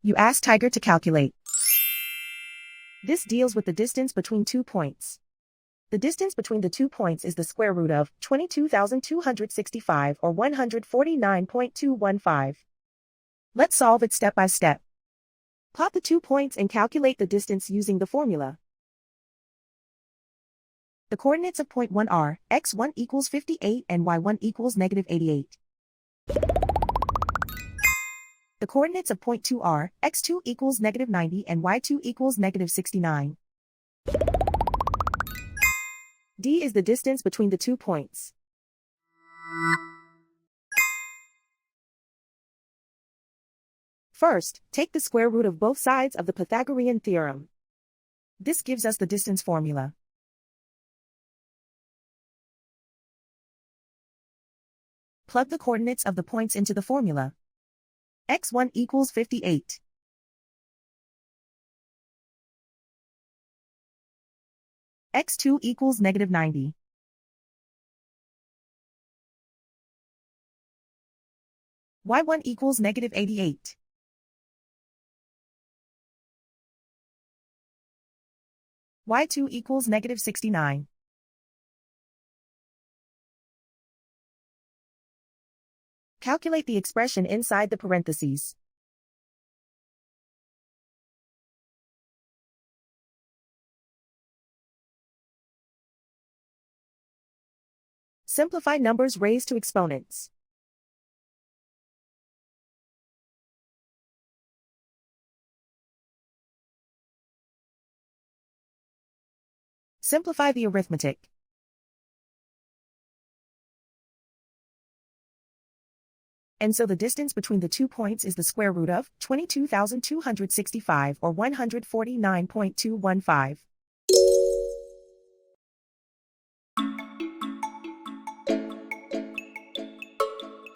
You ask Tiger to calculate. This deals with the distance between 2 points. The distance between the 2 points is the square root of 22,265 or 149.215. Let's solve it step by step. Plot the 2 points and calculate the distance using the formula. The coordinates of point 1 are x1 equals 58 and y1 equals negative 88. The coordinates of point 2 are x2 equals negative 90 and y2 equals negative 69. D is the distance between the 2 points. First, take the square root of both sides of the Pythagorean theorem. This gives us the distance formula. Plug the coordinates of the points into the formula. x1 equals 58. x2 equals negative 90. y1 equals negative 88. y2 equals negative 69. Calculate the expression inside the parentheses. Simplify numbers raised to exponents. Simplify the arithmetic. And so the distance between the 2 points is the square root of 22,265 or 149.215.